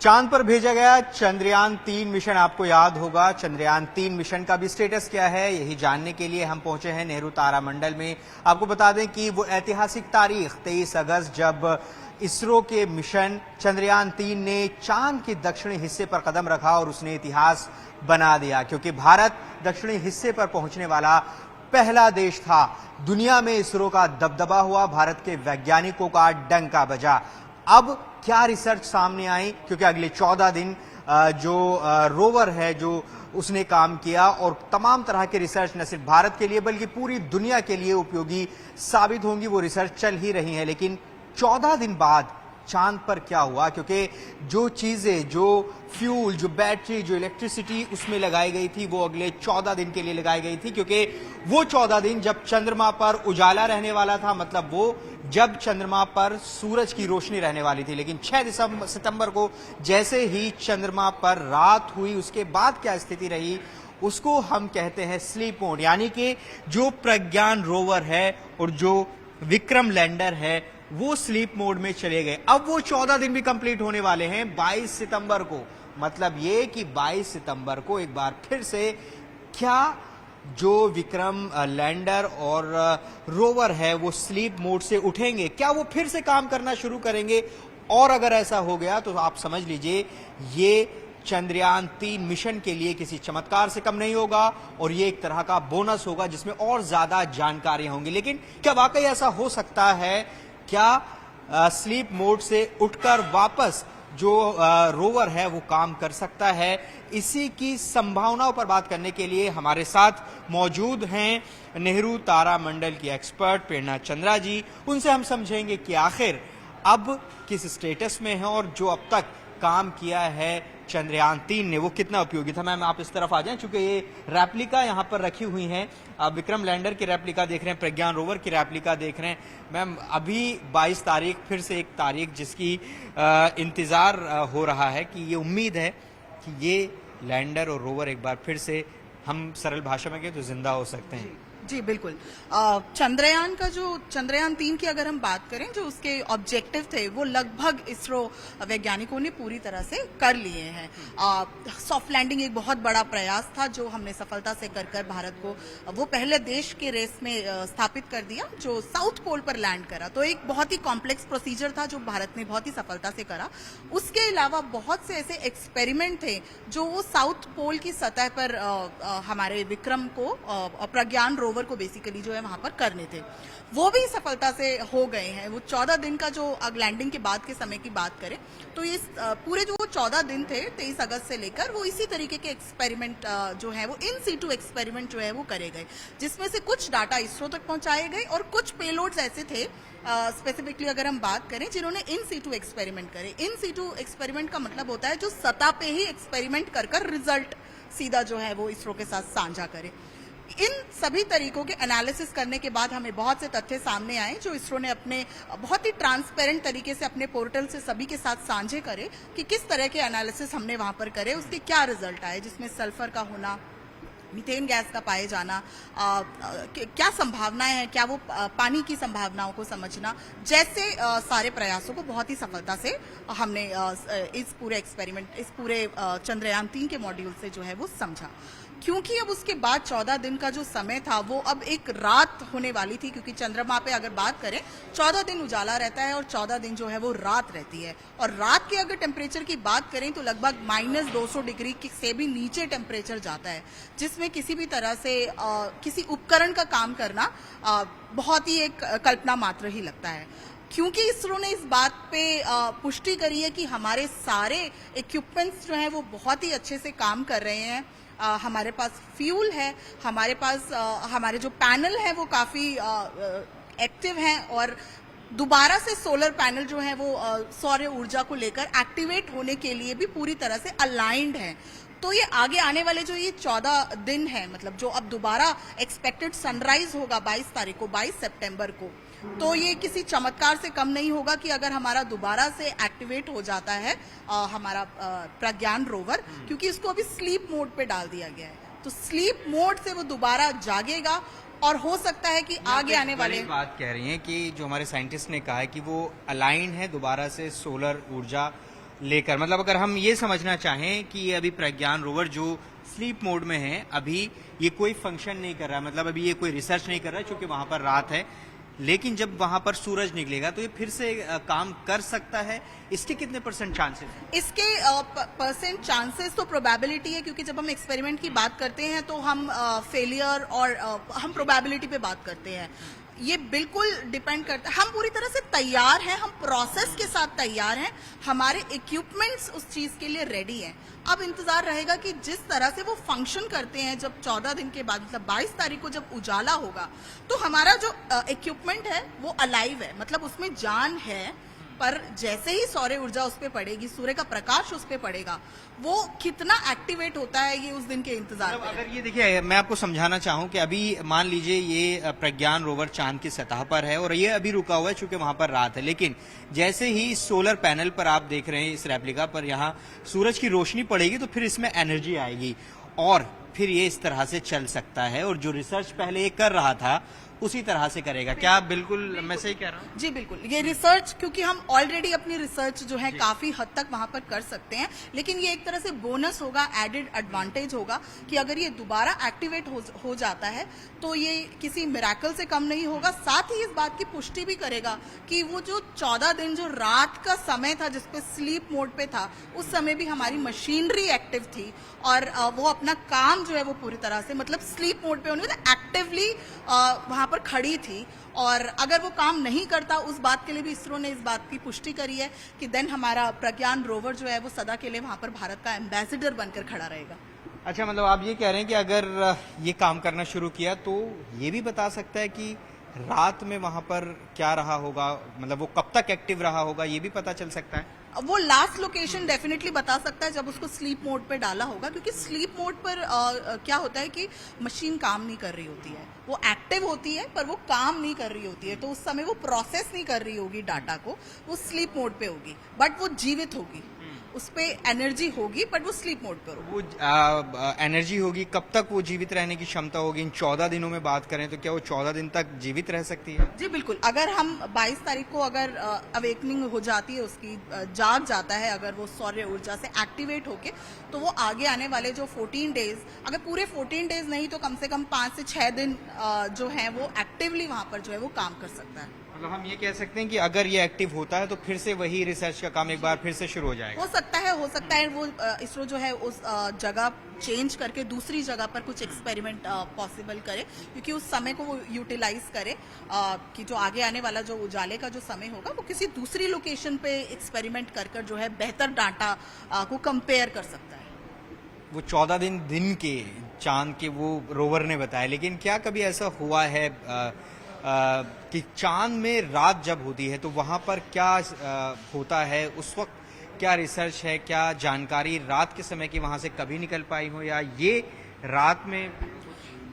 चांद पर भेजा गया चंद्रयान-3 मिशन, आपको याद होगा चंद्रयान-3 मिशन का भी स्टेटस क्या है, यही जानने के लिए हम पहुंचे हैं नेहरू तारामंडल में। आपको बता दें कि वो ऐतिहासिक तारीख 23 अगस्त जब इसरो के मिशन चंद्रयान-3 ने चांद के दक्षिणी हिस्से पर कदम रखा और उसने इतिहास बना दिया, क्योंकि भारत दक्षिणी हिस्से पर पहुंचने वाला पहला देश था। दुनिया में इसरो का दबदबा हुआ, भारत के वैज्ञानिकों का डंका बजा। अब क्या रिसर्च सामने आई, क्योंकि अगले 14 दिन जो रोवर है जो उसने काम किया और तमाम तरह के रिसर्च न सिर्फ भारत के लिए बल्कि पूरी दुनिया के लिए उपयोगी साबित होंगी, वो रिसर्च चल ही रही है। लेकिन 14 दिन बाद चांद पर क्या हुआ, क्योंकि जो चीजें, जो फ्यूल, जो बैटरी, जो इलेक्ट्रिसिटी उसमें लगाई गई थी वो अगले 14 दिन के लिए लगाई गई थी, क्योंकि वो 14 दिन जब चंद्रमा पर उजाला रहने वाला था, मतलब वो जब चंद्रमा पर सूरज की रोशनी रहने वाली थी। लेकिन 6 सितंबर को जैसे ही चंद्रमा पर रात हुई, उसके बाद क्या स्थिति रही, उसको हम कहते हैं स्लीप मोड। यानी कि जो प्रज्ञान रोवर है और जो विक्रम लैंडर है वो स्लीप मोड में चले गए। अब वो 14 दिन भी कंप्लीट होने वाले हैं 22 सितंबर को। मतलब ये कि 22 सितंबर को एक बार फिर से क्या जो विक्रम लैंडर और रोवर है वो स्लीप मोड से उठेंगे, क्या वो फिर से काम करना शुरू करेंगे? और अगर ऐसा हो गया तो आप समझ लीजिए ये चंद्रयान-3 मिशन के लिए किसी चमत्कार से कम नहीं होगा और ये एक तरह का बोनस होगा जिसमें और ज्यादा जानकारी होंगी। लेकिन क्या वाकई ऐसा हो सकता है? क्या स्लीप मोड से उठकर वापस जो रोवर है वो काम कर सकता है? इसी की संभावनाओं पर बात करने के लिए हमारे साथ मौजूद हैं नेहरू तारामंडल की एक्सपर्ट प्रेरणा चंद्रा जी। उनसे हम समझेंगे कि आखिर अब किस स्टेटस में है और जो अब तक काम किया है चंद्रयान-3 ने वो कितना उपयोगी था। मैम आप इस तरफ आ जाएं, चूंकि ये रेप्लिका यहाँ पर रखी हुई हैं। आप विक्रम लैंडर की रेप्लिका देख रहे हैं, प्रज्ञान रोवर की रेप्लिका देख रहे हैं। मैम अभी 22 तारीख, फिर से एक तारीख जिसकी इंतजार हो रहा है कि ये उम्मीद है कि ये लैंडर और रोवर एक बार फिर से, हम सरल भाषा में कहें तो जिंदा हो सकते हैं। जी बिल्कुल। चंद्रयान का जो चंद्रयान-3 की अगर हम बात करें, जो उसके ऑब्जेक्टिव थे वो लगभग इसरो वैज्ञानिकों ने पूरी तरह से कर लिए हैं। सॉफ्ट लैंडिंग एक बहुत बड़ा प्रयास था जो हमने सफलता से कर भारत को वो पहले देश के रेस में स्थापित कर दिया जो साउथ पोल पर लैंड करा। तो एक बहुत ही कॉम्प्लेक्स प्रोसीजर था जो भारत ने बहुत ही सफलता से करा। उसके अलावा बहुत से ऐसे एक्सपेरिमेंट थे जो वो साउथ पोल की सतह पर हमारे विक्रम को प्रज्ञान रोवर को बेसिकली जो है वहां पर करने थे, वो भी सफलता से हो गए हैं। वो 14 दिन का जो लैंडिंग के बाद के समय की बात करें तो ये पूरे जो 14 दिन थे 23 अगस्त से लेकर, वो इसी तरीके के एक्सपेरिमेंट जो है वो इन सीटू एक्सपेरिमेंट जो है वो करे गए, जिसमें से कुछ डाटा इसरो तक पहुंचाए गए और कुछ पेलोड्स ऐसे थे स्पेसिफिकली अगर हम बात करें जिन्होंने इन सीटू एक्सपेरिमेंट करे। इन सीटू एक्सपेरिमेंट का मतलब होता है जो सतह पे ही एक्सपेरिमेंट कर रिजल्ट सीधा जो है वो इसरो के साथ साझा करे। इन सभी तरीकों के एनालिसिस करने के बाद हमें बहुत से तथ्य सामने आए जो इसरो ने अपने बहुत ही ट्रांसपेरेंट तरीके से अपने पोर्टल से सभी के साथ साझे करे कि किस तरह के एनालिसिस हमने वहां पर करे, उसके क्या रिजल्ट आए, जिसमें सल्फर का होना, मीथेन गैस का पाए जाना, क्या संभावनाएं हैं, क्या वो पानी की संभावनाओं को समझना, जैसे सारे प्रयासों को बहुत ही सफलता से हमने इस पूरे एक्सपेरिमेंट, इस पूरे चंद्रयान-3 के मॉड्यूल से जो है वो समझा। क्योंकि अब उसके बाद 14 दिन का जो समय था वो अब एक रात होने वाली थी, क्योंकि चंद्रमा पे अगर बात करें 14 दिन उजाला रहता है और 14 दिन जो है वो रात रहती है। और रात के अगर टेम्परेचर की बात करें तो लगभग -200 डिग्री से भी नीचे टेम्परेचर जाता है, जिसमें किसी भी तरह से किसी उपकरण का काम करना बहुत ही एक कल्पना मात्र ही लगता है। क्योंकि इसरो ने इस बात पे पुष्टि करी है कि हमारे सारे इक्विपमेंट्स जो हैं वो बहुत ही अच्छे से काम कर रहे हैं। हमारे पास फ्यूल है, हमारे पास हमारे जो पैनल है वो काफ़ी एक्टिव हैं और दोबारा से सोलर पैनल जो है वो सौर ऊर्जा को लेकर एक्टिवेट होने के लिए भी पूरी तरह से अलाइंड है। तो ये आगे आने वाले जो ये 14 दिन है, मतलब जो अब दोबारा एक्सपेक्टेड सनराइज होगा 22 तारीख को, 22 सितंबर को, तो ये किसी चमत्कार से कम नहीं होगा कि अगर हमारा दोबारा से एक्टिवेट हो जाता है हमारा प्रज्ञान रोवर, क्योंकि इसको अभी स्लीप मोड पे डाल दिया गया है, तो स्लीप मोड से वो दोबारा जागेगा और हो सकता है कि आगे आने वाले बात कह रही हैं कि जो हमारे साइंटिस्ट ने कहा है कि वो अलाइन है दोबारा से सोलर ऊर्जा लेकर, मतलब अगर हम ये समझना चाहें कि ये अभी प्रज्ञान रोवर जो स्लीप मोड में है, अभी ये कोई फंक्शन नहीं कर रहा है, मतलब अभी ये कोई रिसर्च नहीं कर रहा है क्योंकि वहां पर रात है, लेकिन जब वहां पर सूरज निकलेगा तो ये फिर से काम कर सकता है। इसके कितने % चांसेस हैं? इसके परसेंट चांसेस तो प्रोबेबिलिटी है, क्योंकि जब हम एक्सपेरिमेंट की बात करते हैं तो हम फेलियर और हम प्रोबेबिलिटी पे बात करते हैं। ये बिल्कुल डिपेंड करता है, हम पूरी तरह से तैयार हैं, हम प्रोसेस के साथ तैयार हैं, हमारे इक्विपमेंट्स उस चीज के लिए रेडी हैं। अब इंतजार रहेगा कि जिस तरह से वो फंक्शन करते हैं, जब 14 दिन के बाद मतलब 22 तारीख को जब उजाला होगा तो हमारा जो इक्विपमेंट है वो अलाइव है, मतलब उसमें जान है, पर जैसे ही सौर ऊर्जा उस पर पड़ेगी, सूर्य का प्रकाश उस पर पड़ेगा, वो कितना एक्टिवेट होता है ये उस दिन के इंतजार मतलब में। अगर ये देखिए, मैं आपको समझाना चाहूं कि अभी मान लीजिए ये प्रज्ञान रोवर चांद की सतह पर है और ये अभी रुका हुआ है चूंकि वहां पर रात है, लेकिन जैसे ही सोलर पैनल पर आप देख रहे हैं इस रेप्लिका पर यहाँ सूरज की रोशनी पड़ेगी तो फिर इसमें एनर्जी आएगी और फिर ये इस तरह से चल सकता है और जो रिसर्च पहले ये कर रहा था उसी तरह से करेगा। क्या बिल्कुल मैं सही कह रहा हूँ? जी बिल्कुल, ये रिसर्च, क्योंकि हम ऑलरेडी अपनी रिसर्च जो है काफी हद तक वहां पर कर सकते हैं, लेकिन ये एक तरह से बोनस होगा, एडेड एडवांटेज होगा कि अगर ये दोबारा एक्टिवेट हो जाता है तो ये किसी मिरेकल से कम नहीं होगा। साथ ही इस बात की पुष्टि भी करेगा कि वो जो 14 दिन जो रात का समय था जिसपे स्लीप मोड पे था, उस समय भी हमारी मशीनरी एक्टिव थी और वो अपना काम जो है वो पूरी तरह से मतलब स्लीप मोड पे होने एक्टिवली वहां पर खड़ी थी। और अगर वो काम नहीं करता, उस बात के लिए भी इसरो ने इस बात की पुष्टि करी है कि देन हमारा प्रज्ञान रोवर जो है वो सदा के लिए वहां पर भारत का एम्बेसडर बनकर खड़ा रहेगा। अच्छा, मतलब आप ये कह रहे हैं कि अगर ये काम करना शुरू किया तो ये भी बता सकता है कि रात में वहां पर क्या रहा होगा, मतलब वो कब तक एक्टिव रहा होगा, ये भी पता चल सकता है? वो लास्ट लोकेशन डेफिनेटली बता सकता है जब उसको स्लीप मोड पे डाला होगा, क्योंकि स्लीप मोड पर क्या होता है कि मशीन काम नहीं कर रही होती है, वो एक्टिव होती है पर वो काम नहीं कर रही होती है, तो उस समय वो प्रोसेस नहीं कर रही होगी डाटा को, वो स्लीप मोड पे होगी, बट वो जीवित होगी, उस पे एनर्जी होगी, बट वो स्लीप मोड पे होगी। वो एनर्जी होगी, कब तक वो जीवित रहने की क्षमता होगी? इन 14 दिनों में बात करें तो क्या वो 14 दिन तक जीवित रह सकती है? जी बिल्कुल, अगर हम 22 तारीख को अगर अवेकनिंग हो जाती है उसकी, जाग जाता है अगर वो सौर ऊर्जा से एक्टिवेट होके, तो वो आगे आने वाले जो 14 डेज, अगर पूरे 14 डेज नहीं तो कम से कम 5 से 6 दिन जो है वो एक्टिवली वहां पर जो है वो काम कर सकता है। मतलब हम ये कह सकते हैं कि अगर ये एक्टिव होता है तो फिर से वही रिसर्च का काम एक बार फिर से शुरू हो जाएगा। हो सकता है वो इसरो जो है उस जगह चेंज करके दूसरी जगह पर कुछ एक्सपेरिमेंट पॉसिबल करे, क्योंकि उस समय को वो यूटिलाइज करे कि जो आगे आने वाला जो उजाले का जो समय होगा वो किसी दूसरी लोकेशन पे एक्सपेरिमेंट कर जो है बेहतर डाटा को कंपेयर कर सकता है। वो 14 दिन के चांद के वो रोवर ने बताया, लेकिन क्या कभी ऐसा हुआ है कि चांद में रात जब होती है तो वहां पर क्या होता है, उस वक्त क्या रिसर्च है, क्या जानकारी रात के समय की वहां से कभी निकल पाई हो, या ये रात में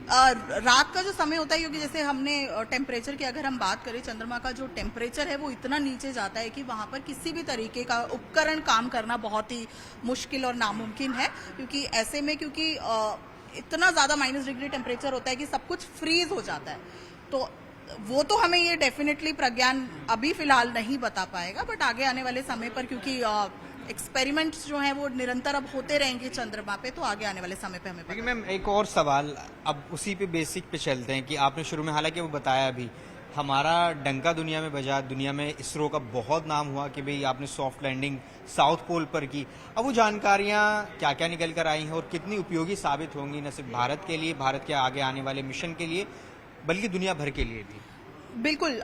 रात का जो समय होता है, क्योंकि जैसे हमने टेम्परेचर की अगर हम बात करें, चंद्रमा का जो टेम्परेचर है वो इतना नीचे जाता है कि वहां पर किसी भी तरीके का उपकरण काम करना बहुत ही मुश्किल और नामुमकिन है, क्योंकि ऐसे में क्योंकि इतना ज्यादा -डिग्री टेम्परेचर होता है कि सब कुछ फ्रीज हो जाता है। तो वो तो हमें ये डेफिनेटली प्रज्ञान अभी फिलहाल नहीं बता पाएगा, बट आगे आने वाले समय पर क्योंकि एक्सपेरिमेंट्स जो हैं वो निरंतर अब होते रहेंगे चंद्रमा पे, तो आगे आने वाले समय पे हमें लेकिन मैम एक और सवाल, अब उसी पे बेसिक पे चलते हैं कि आपने शुरू में हालांकि वो बताया अभी, हमारा डंका दुनिया में बजा, दुनिया में इसरो का बहुत नाम हुआ कि भाई आपने सॉफ्ट लैंडिंग साउथ पोल पर की। अब वो जानकारियां क्या क्या निकल कर आई हैं और कितनी उपयोगी साबित होंगी न सिर्फ भारत के लिए, भारत के आगे आने वाले मिशन के लिए, बल्कि दुनिया भर के लिए भी? बिल्कुल,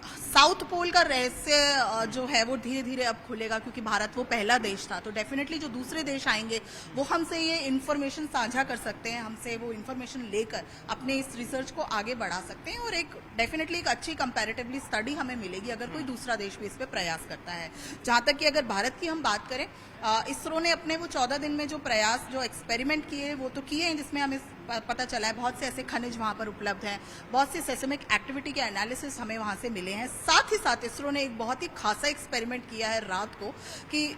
साउथ पोल का रहस्य जो है वो धीरे धीरे अब खुलेगा, क्योंकि भारत वो पहला देश था, तो डेफिनेटली जो दूसरे देश आएंगे वो हमसे ये इन्फॉर्मेशन साझा कर सकते हैं, हमसे वो इन्फॉर्मेशन लेकर अपने इस रिसर्च को आगे बढ़ा सकते हैं, और एक डेफिनेटली एक अच्छी कंपैरेटिवली स्टडी हमें मिलेगी अगर कोई दूसरा देश भी इस पर प्रयास करता है। जहां तक कि अगर भारत की हम बात करें, इसरो ने अपने वो 14 दिन में जो प्रयास, जो एक्सपेरिमेंट किए वो तो किए हैं, जिसमें हमें पता चला है बहुत से ऐसे खनिज वहां पर उपलब्ध हैं, बहुत सी सेस्मिक एक्टिविटी के एनालिसिस हमें वहां से मिले हैं। साथ ही साथ इसरो ने एक बहुत ही खासा एक्सपेरिमेंट किया है रात को, कि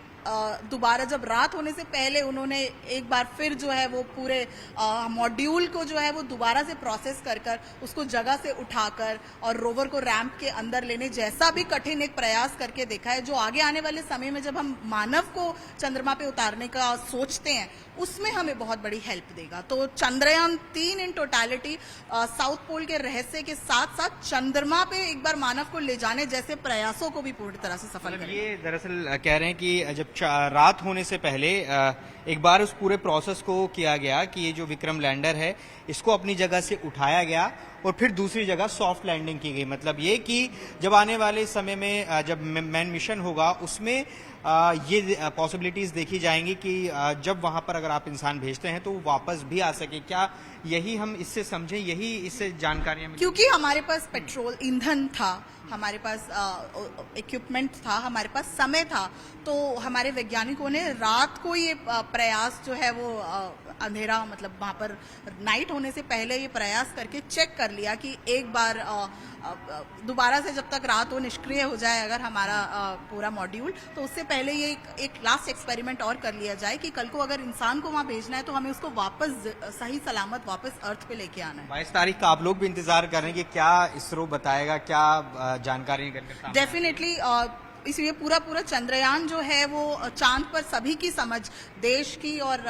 दोबारा जब रात होने से पहले उन्होंने एक बार फिर जो है वो पूरे मॉड्यूल को जो है वो दोबारा से प्रोसेस कर कर उसको जगह से उठाकर और रोवर को रैंप के अंदर लेने जैसा भी कठिन एक प्रयास करके देखा है, जो आगे आने वाले समय में जब हम मानव को चंद्रमा पे उतारने का सोचते हैं उसमें हमें बहुत बड़ी हेल्प देगा। तो Chandrayaan 3 in totality south pole के रहस्य के साथ साथ चंद्रमा पे एक बार मानव को ले जाने जैसे प्रयासों को भी पूरी तरह से सफल करेगा। ये दरअसल कह रहे हैं कि जब रात होने से पहले एक बार उस पूरे प्रोसेस को किया गया कि ये जो विक्रम लैंडर है इसको अपनी जगह से उठाया गया और फिर दूसरी जगह सॉफ्ट लैंडिंग की गई। मतलब ये कि जब आने वाले समय में जब मैन मिशन होगा उसमें ये पॉसिबिलिटीज देखी जाएंगी कि जब वहां पर अगर आप इंसान भेजते हैं तो वो वापस भी आ सके। क्या यही हम इससे समझें, यही इससे जानकारियां मिली? क्योंकि हमारे पास पेट्रोल ईंधन था, हमारे पास इक्विपमेंट था, हमारे पास समय था, तो हमारे वैज्ञानिकों ने रात को ये प्रयास जो है वो अंधेरा मतलब वहां पर नाइट होने से पहले ये प्रयास करके चेक कर लिया कि एक बार दोबारा से जब तक रात हो निष्क्रिय हो जाए अगर हमारा पूरा मॉड्यूल, तो उससे पहले ये एक लास्ट एक्सपेरिमेंट और कर लिया जाए कि कल को अगर इंसान को वहां भेजना है तो हमें उसको वापस सही सलामत वापस अर्थ पे लेके आना है। 22 तारीख का आप लोग भी इंतजार कर रहे हैं कि क्या इसरो बताएगा, क्या जानकारी निकल कर? डेफिनेटली इसलिए पूरा चंद्रयान जो है वो चांद पर सभी की समझ, देश की और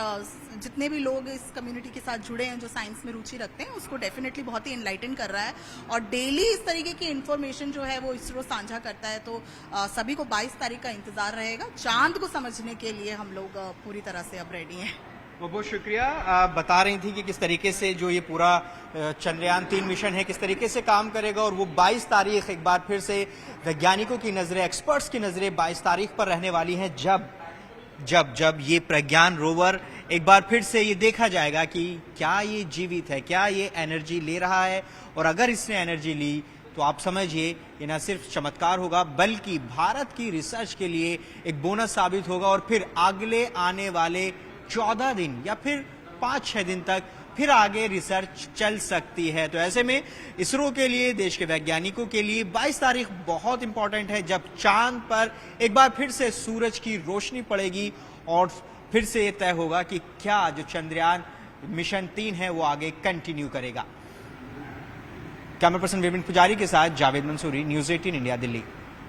जितने भी लोग इस कम्युनिटी के साथ जुड़े हैं जो साइंस में रुचि रखते हैं उसको डेफिनेटली बहुत ही एनलाइटन कर रहा है और डेली इस तरीके की इंफॉर्मेशन जो है वो इसरो साझा करता है। तो सभी को 22 तारीख का इंतजार रहेगा। चांद को समझने के लिए हम लोग पूरी तरह से अब रेडी हैं। बहुत शुक्रिया। आप बता रही थी कि किस तरीके से जो ये पूरा चंद्रयान 3 मिशन है किस तरीके से काम करेगा और वो 22 तारीख एक बार फिर से वैज्ञानिकों की नजरें, एक्सपर्ट्स की नजरें 22 तारीख पर रहने वाली हैं जब ये प्रज्ञान रोवर एक बार फिर से ये देखा जाएगा कि क्या ये जीवित है, क्या ये एनर्जी ले रहा है, और अगर इसने एनर्जी ली तो आप समझिए ये न सिर्फ चमत्कार होगा बल्कि भारत की रिसर्च के लिए एक बोनस साबित होगा और फिर अगले आने वाले 14 दिन या फिर 5-6 दिन तक फिर आगे रिसर्च चल सकती है। तो ऐसे में इसरो के लिए, देश के वैज्ञानिकों के लिए 22 तारीख बहुत इंपॉर्टेंट है जब चांद पर एक बार फिर से सूरज की रोशनी पड़ेगी और फिर से ये तय होगा कि क्या जो चंद्रयान मिशन 3 है वो आगे कंटिन्यू करेगा। कैमरा पर्सन विपिन पुजारी के साथ जावेद मंसूरी, न्यूज़ 18 इंडिया, दिल्ली।